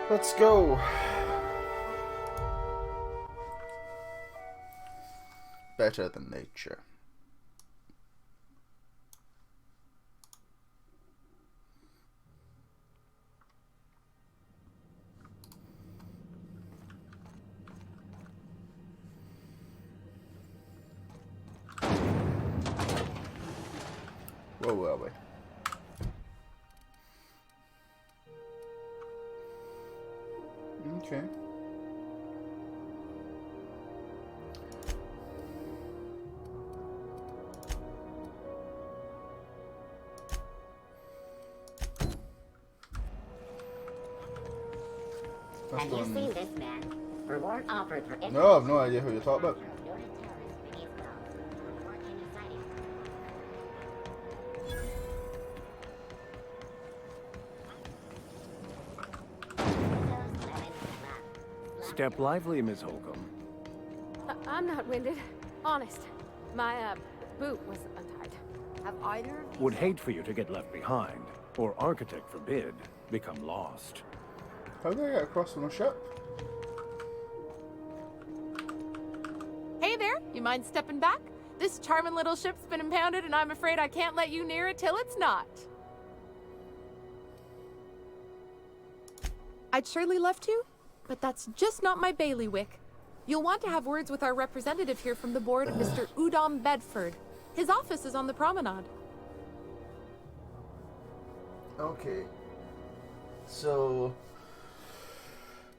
Let's go. Better than nature. Where were we? Okay. Have you seen this man? Reward offered for No, I've no idea who you're talking about. Step lively, Miss Holcomb. I'm not winded. Honest. My, boot was untied. Have either of you... Would hate for you to get left behind, or architect forbid, become lost. How do I get across from a ship? Hey there, you mind stepping back? This charming little ship's been impounded and I'm afraid I can't let you near it till it's not. I'd surely love to, but that's just not my bailiwick. You'll want to have words with our representative here from the board, Mr. Udom Bedford. His office is on the promenade. Okay. So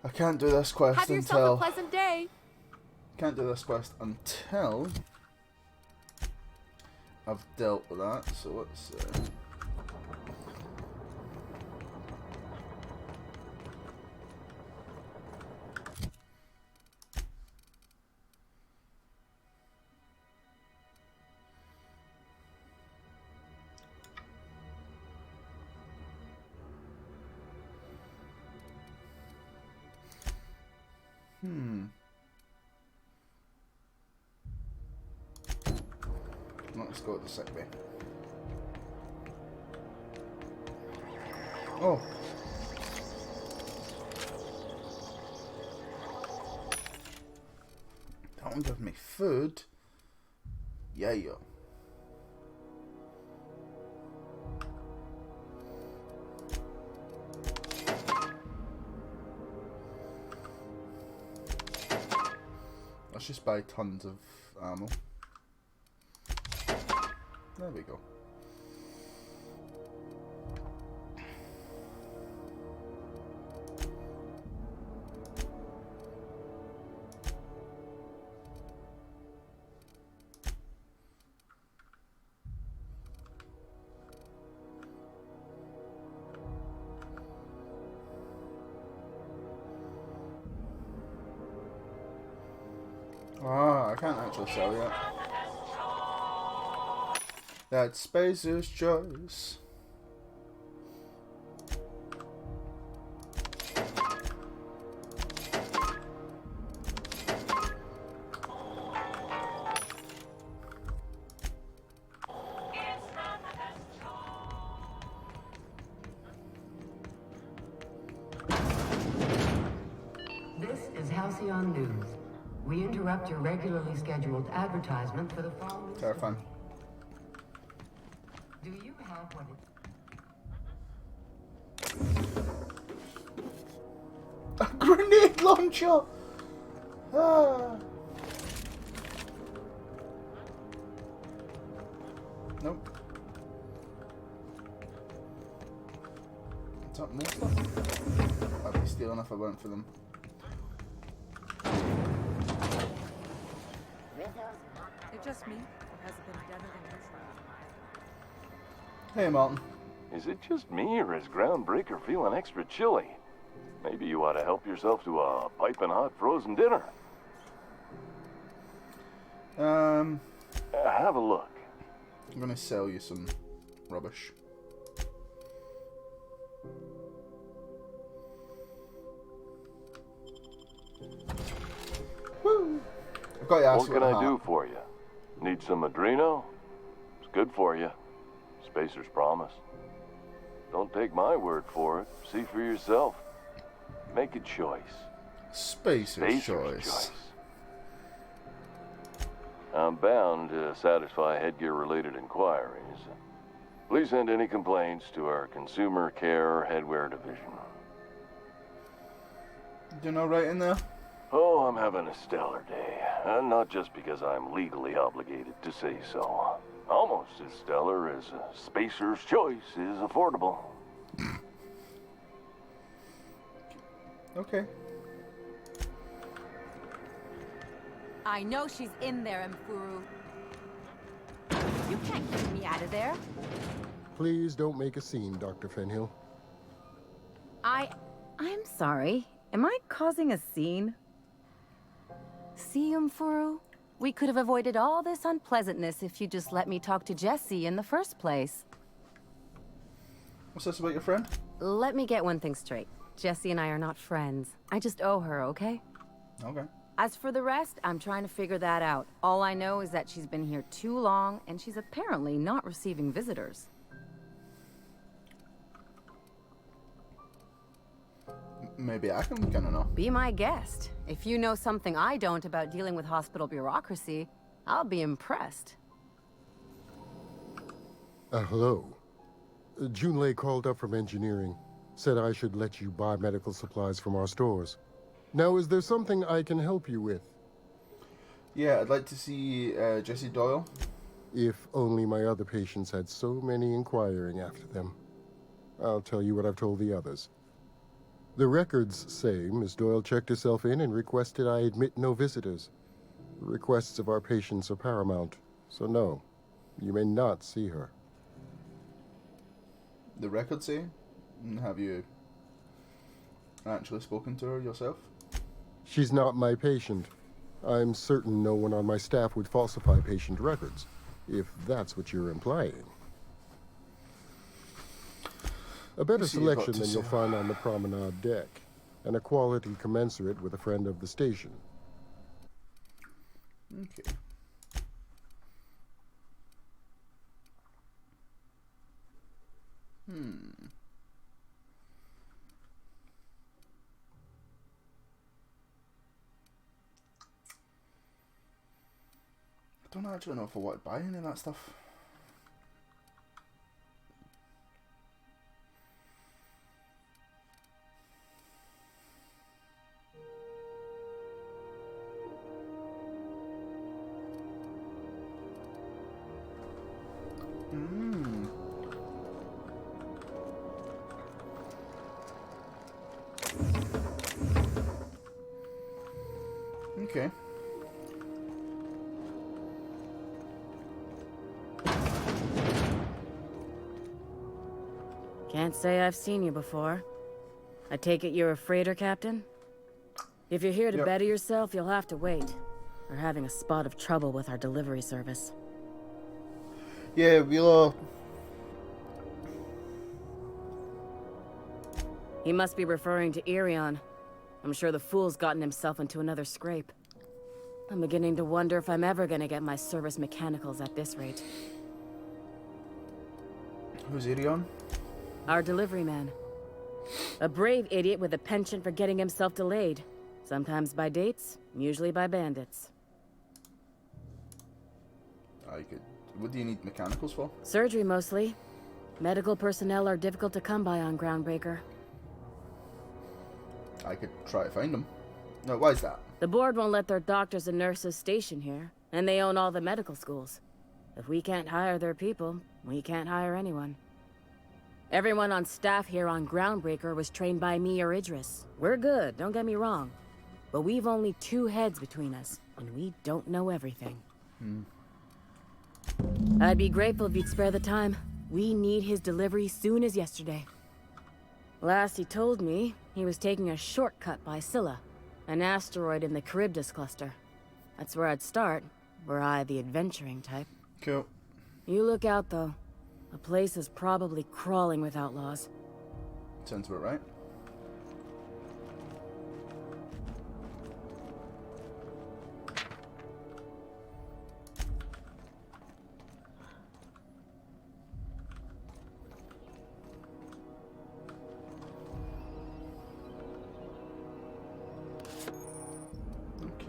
I can't do this quest Have yourself until a pleasant day. can't do this quest until I've dealt with that. So let's let's go to the sick bay. Oh. That one gives me food. Yeah, yo. Let's just buy tons of ammo. There we go. Ah, I can't actually sell yet. That's Spacer's choice. This is Halcyon News. We interrupt your regularly scheduled advertisement for the following. Terrifying. Do you have what it... A grenade launcher! Ah. Nope. Is that more stuff? I'd be stealing if I went for them. It's just me, or has it been deader than usual? Hey, Martin. Is it just me, or is Groundbreaker feeling extra chilly? Maybe you ought to help yourself to a piping hot frozen dinner. Have a look. I'm gonna sell you some rubbish. Woo! I've got to ask What can I do for you? Need some Adreno? It's good for you. Spacer's promise. Don't take my word for it. See for yourself. Make a choice. Spacer's choice. I'm bound to satisfy headgear-related inquiries. Please send any complaints to our Consumer Care Headwear Division. You know, right in there. Oh, I'm having a stellar day. And not just because I'm legally obligated to say so. Almost as stellar as a Spacer's choice is affordable. Okay. I know she's in there, Mfuru. You can't keep me out of there. Please don't make a scene, Dr. Fenhill. I'm sorry. Am I causing a scene? See, Mfuru? We could have avoided all this unpleasantness if you just let me talk to Jessie in the first place. What's this about your friend? Let me get one thing straight. Jessie and I are not friends. I just owe her, okay? Okay. As for the rest, I'm trying to figure that out. All I know is that she's been here too long, and she's apparently not receiving visitors. Maybe I can kind of know. Be my guest. If you know something I don't about dealing with hospital bureaucracy, I'll be impressed. Hello. Junlei called up from engineering. Said I should let you buy medical supplies from our stores. Now, is there something I can help you with? Yeah, I'd like to see Jessie Doyle. If only my other patients had so many inquiring after them. I'll tell you what I've told the others. The records say Miss Doyle checked herself in and requested I admit no visitors. The requests of our patients are paramount, so no, you may not see her. The records say? Have you actually spoken to her yourself? She's not my patient. I'm certain no one on my staff would falsify patient records, if that's what you're implying. A better selection than you'll find on the promenade deck, and a quality commensurate with a friend of the station. Okay. I don't actually know if I want to buy any of that stuff. Okay. Can't say I've seen you before. I take it you're a freighter captain? If you're here to better yourself, you'll have to wait. We're having a spot of trouble with our delivery service. Yeah, we'll He must be referring to Irion. I'm sure the fool's gotten himself into another scrape. I'm beginning to wonder if I'm ever gonna get my service mechanicals at this rate. Who's Irion? Our delivery man. A brave idiot with a penchant for getting himself delayed. Sometimes by dates, usually by bandits. What do you need mechanicals for? Surgery, mostly. Medical personnel are difficult to come by on Groundbreaker. I could try to find them. No, why is that? The board won't let their doctors and nurses station here, and they own all the medical schools. If we can't hire their people, we can't hire anyone. Everyone on staff here on Groundbreaker was trained by me or Idris. We're good, don't get me wrong. But we've only 2 heads between us, and we don't know everything. I'd be grateful if you'd spare the time. We need his delivery soon as yesterday. Last he told me, he was taking a shortcut by Scylla, an asteroid in the Charybdis cluster. That's where I'd start, were I the adventuring type. Cool. You look out, though. The place is probably crawling with outlaws. Sounds about right.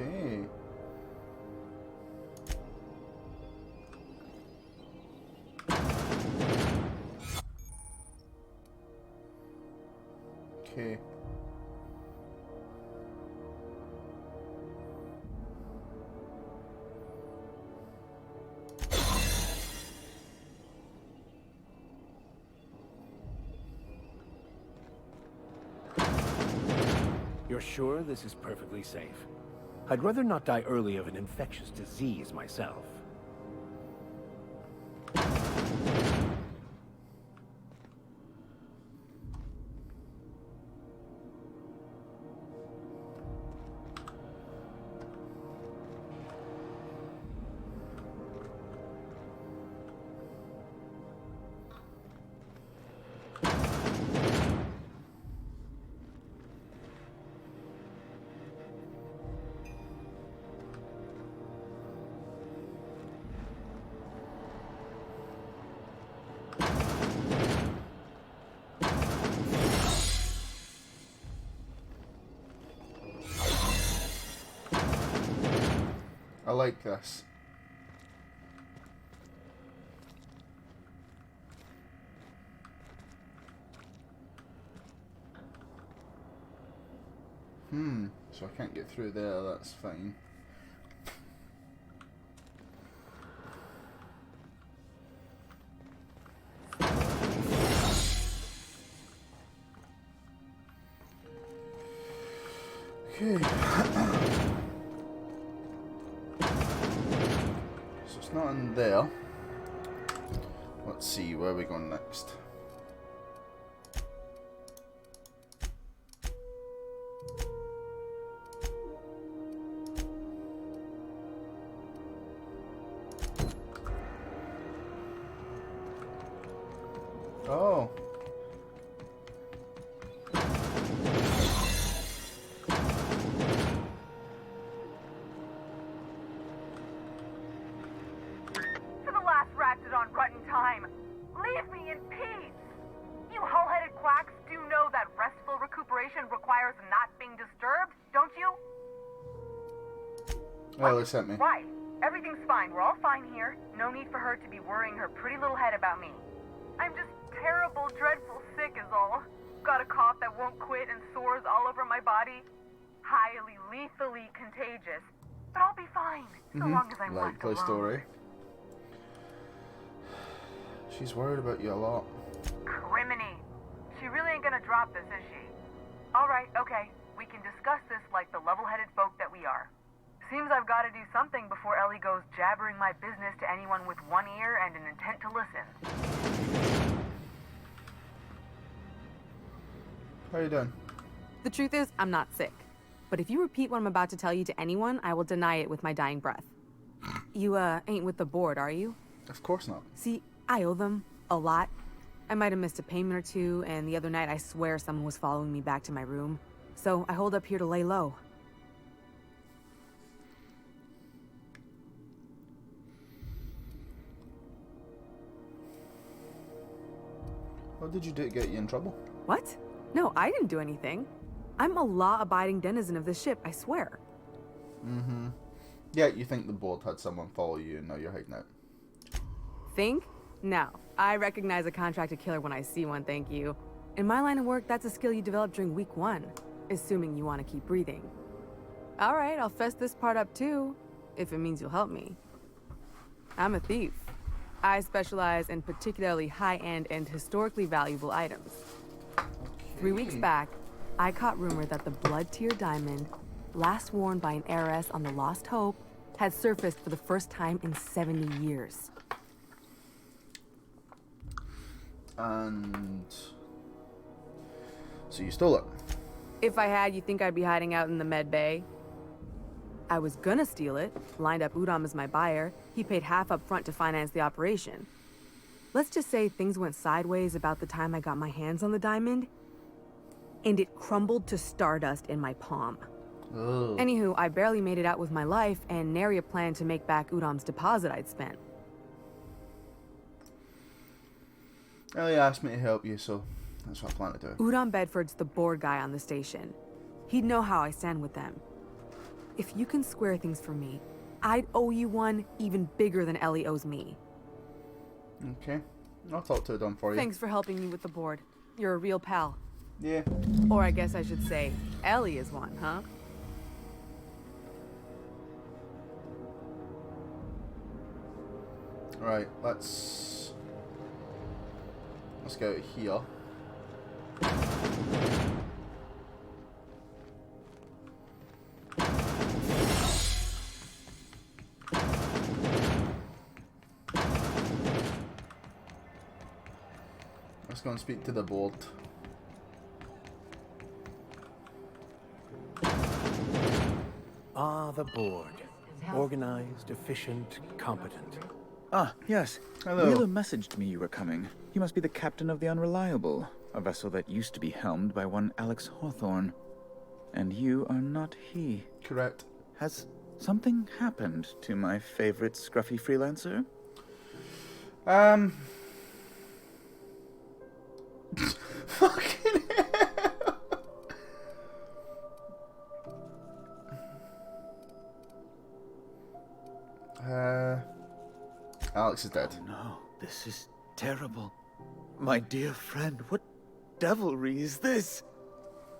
Okay. Okay. You're sure this is perfectly safe? I'd rather not die early of an infectious disease myself. I like this. So I can't get through there, that's fine. Okay. So it's not in there. Let's see, where are we going next? Oh. For the last Ratdodon rut in time, leave me in peace! You hull-headed quacks do know that restful recuperation requires not being disturbed, don't you? Oh, they sent me. Right. Everything's fine. We're all fine here. No need for her to be worrying her pretty little head about me. I'm just terrible, dreadful sick is all. Got a cough that won't quit and sores all over my body. Highly, lethally contagious. But I'll be fine, so long as I'm left Likely alone. story. She's worried about you a lot. Criminy. She really ain't gonna drop this, is she? Alright, okay. We can discuss this like the level-headed folk that we are. Seems I've got to do something before Ellie goes jabbering my business to anyone with one ear and an intent to listen. How you doing? The truth is, I'm not sick. But if you repeat what I'm about to tell you to anyone, I will deny it with my dying breath. You, ain't with the board, are you? Of course not. See, I owe them a lot. I might have missed a payment or two, and the other night I swear someone was following me back to my room. So I hold up here to lay low. What did you do to get you in trouble? What? No, I didn't do anything. I'm a law-abiding denizen of this ship, I swear. Yeah, you think the board had someone follow you and now you're hiding out. Think? No. I recognize a contracted killer when I see one, thank you. In my line of work, that's a skill you develop during week 1, assuming you want to keep breathing. All right, I'll fess this part up too, if it means you'll help me. I'm a thief. I specialize in particularly high-end and historically valuable items. 3 weeks back, I caught rumor that the Blood-Tier diamond, last worn by an heiress on the Lost Hope, had surfaced for the first time in 70 years. And so you stole it? If I had, you think I'd be hiding out in the med bay? I was gonna steal it, lined up Udom as my buyer. He paid half up front to finance the operation. Let's just say things went sideways about the time I got my hands on the diamond, and it crumbled to stardust in my palm. Ugh. Anywho, I barely made it out with my life, and nary a plan to make back Udom's deposit I'd spent. Ellie asked me to help you, so that's what I plan to do. Udom Bedford's the board guy on the station. He'd know how I stand with them. if you can square things for me, I'd owe you one even bigger than Ellie owes me. Okay. I'll talk to Udom for you. Thanks for helping me with the board. You're a real pal. Yeah. Or I guess I should say, Ellie is one, huh? Right, let's go here. Let's go and speak to the board. Ah, the board. Organized, efficient, competent. Ah, yes. Hello. Wheeler messaged me you were coming. You must be the captain of the Unreliable, a vessel that used to be helmed by one Alex Hawthorne. And you are not he. Correct. Has something happened to my favorite scruffy freelancer? Fucking hell. Alex is dead. Oh, no, this is terrible. My dear friend, what devilry is this?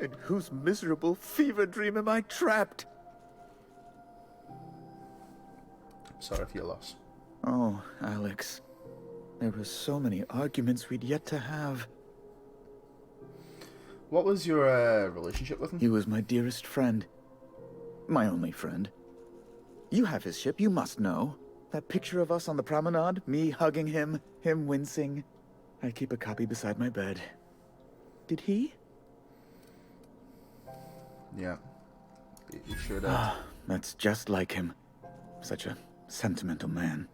In whose miserable fever dream am I trapped? Sorry for your loss. Oh, Alex. There were so many arguments we'd yet to have. What was your relationship with him? He was my dearest friend. My only friend. You have his ship, you must know. That picture of us on the promenade, me hugging him, him wincing. I keep a copy beside my bed. Did he? Yeah. You sure did. That's just like him. Such a sentimental man.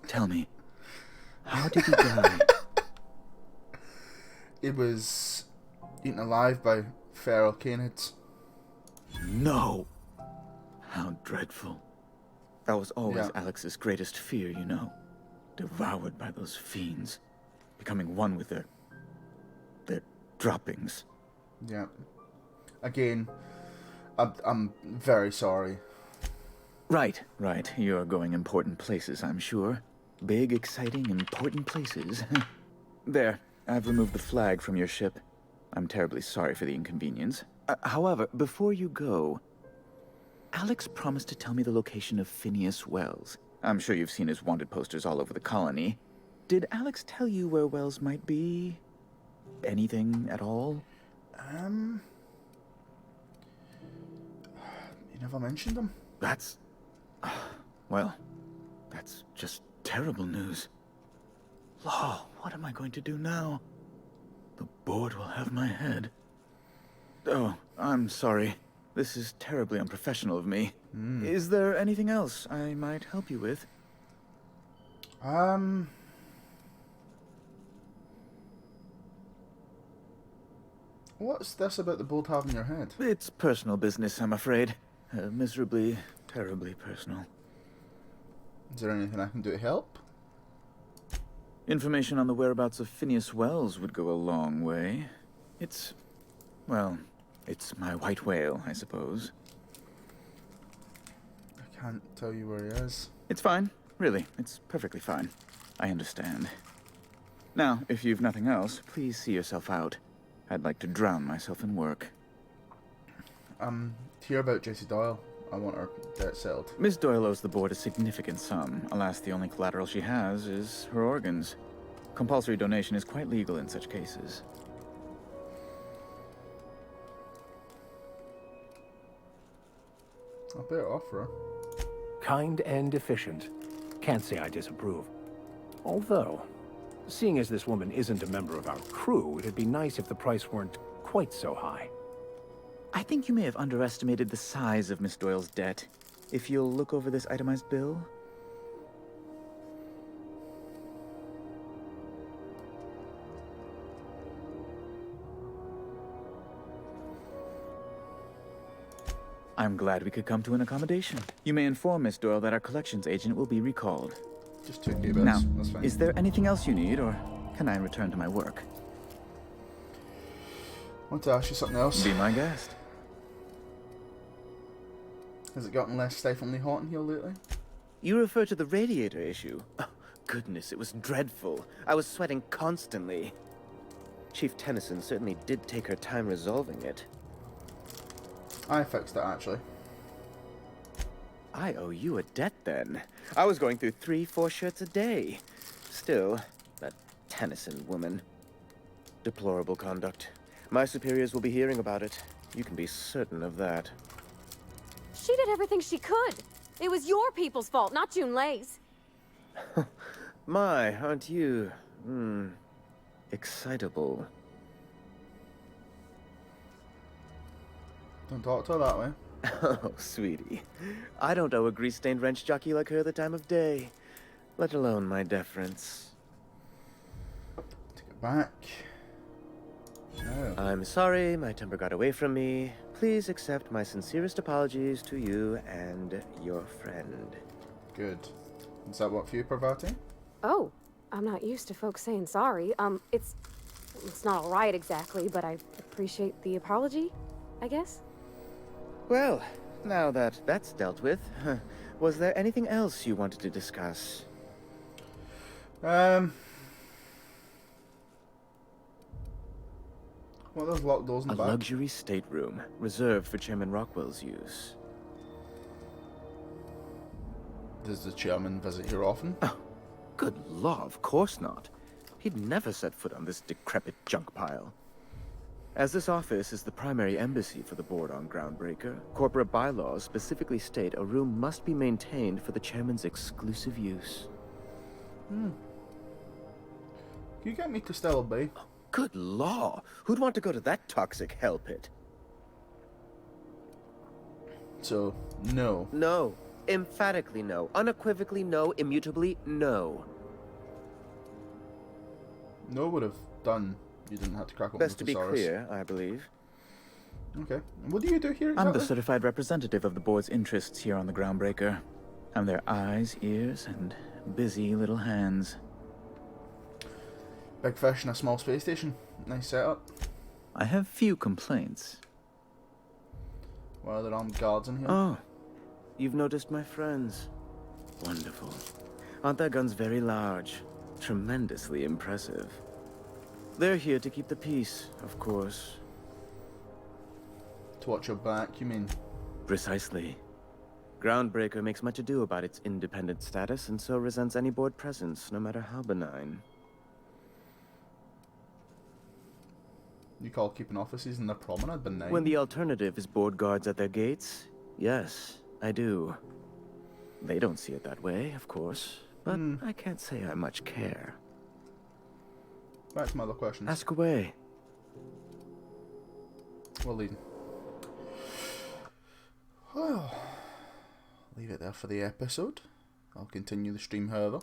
Tell me, how did he die? He was eaten alive by feral canids. No! How dreadful. That was always Alex's greatest fear, you know. Devoured by those fiends. Becoming one with their droppings. Yeah. Again, I'm very sorry. Right. You're going important places, I'm sure. Big, exciting, important places. There, I've removed the flag from your ship. I'm terribly sorry for the inconvenience. However, before you go, Alex promised to tell me the location of Phineas Wells. I'm sure you've seen his wanted posters all over the colony. Did Alex tell you where Wells might be? Anything at all? You never mentioned him? That's... well, that's just terrible news. Law, what am I going to do now? The board will have my head. Oh, I'm sorry. This is terribly unprofessional of me. Is there anything else I might help you with? What's this about the board having your head? It's personal business, I'm afraid. Miserably, terribly personal. Is there anything I can do to help? Information on the whereabouts of Phineas Wells would go a long way. It's... well, it's my white whale, I suppose. I can't tell you where he is. It's fine. Really, it's perfectly fine. I understand. Now, if you've nothing else, please see yourself out. I'd like to drown myself in work. Hear about Jessie Doyle. I want her debt settled. Miss Doyle owes the board a significant sum. Alas, the only collateral she has is her organs. Compulsory donation is quite legal in such cases. I'll better offer her. Kind and efficient. Can't say I disapprove. Although, seeing as this woman isn't a member of our crew, it'd be nice if the price weren't quite so high. I think you may have underestimated the size of Miss Doyle's debt. If you'll look over this itemized bill. I'm glad we could come to an accommodation. You may inform Miss Doyle that our collections agent will be recalled. Just 2k bits. Now, That's fine. is there anything else you need, or can I return to my work? I want to ask you something else. Be my guest. Has it gotten less stiflingly hot in here lately? You refer to the radiator issue? Oh, goodness, it was dreadful. I was sweating constantly. Chief Tennyson certainly did take her time resolving it. I fixed it, actually. I owe you a debt, then. I was going through 3-4 shirts a day. Still, that Tennyson woman. Deplorable conduct. My superiors will be hearing about it. You can be certain of that. She did everything she could. It was your people's fault, not Junlei's. My, aren't you, excitable. Don't talk to her that way. Oh, sweetie. I don't owe a grease-stained wrench jockey like her the time of day, let alone my deference. Take it back. No. I'm sorry, my temper got away from me. Please accept my sincerest apologies to you and your friend. Good. Does that work for you, Parvati? Oh, I'm not used to folks saying sorry. It's not alright exactly, but I appreciate the apology, I guess. Well, now that that's dealt with, was there anything else you wanted to discuss? Well, there's locked doors in the A back. luxury stateroom, reserved for Chairman Rockwell's use. Does the chairman visit here often? Oh, good law, of course not. He'd never set foot on this decrepit junk pile. As this office is the primary embassy for the board on Groundbreaker, corporate bylaws specifically state a room must be maintained for the chairman's exclusive use. Can you get me to Stella Bay? Oh, good law! Who'd want to go to that toxic hell pit? So, no. No. Emphatically no. Unequivocally no. Immutably no. No would have done. You didn't have to crack open Best the to be thesaurus. clear, I believe. Okay. What do you do here exactly? I'm the certified representative of the board's interests here on the Groundbreaker. I'm their eyes, ears, and busy little hands. Big fish in a small space station. Nice setup. I have few complaints. Well, are there armed guards in here? Oh, you've noticed my friends. Wonderful. Aren't their guns very large? Tremendously impressive. They're here to keep the peace, of course. To watch your back, you mean? Precisely. Groundbreaker makes much ado about its independent status, and so resents any board presence, no matter how benign. You call keeping offices in the promenade benign? When the alternative is board guards at their gates, yes, I do. They don't see it that way, of course, but I can't say I much care. Back to my other questions. Ask away. Well, lead. Well, leave it there for the episode. I'll continue the stream, however.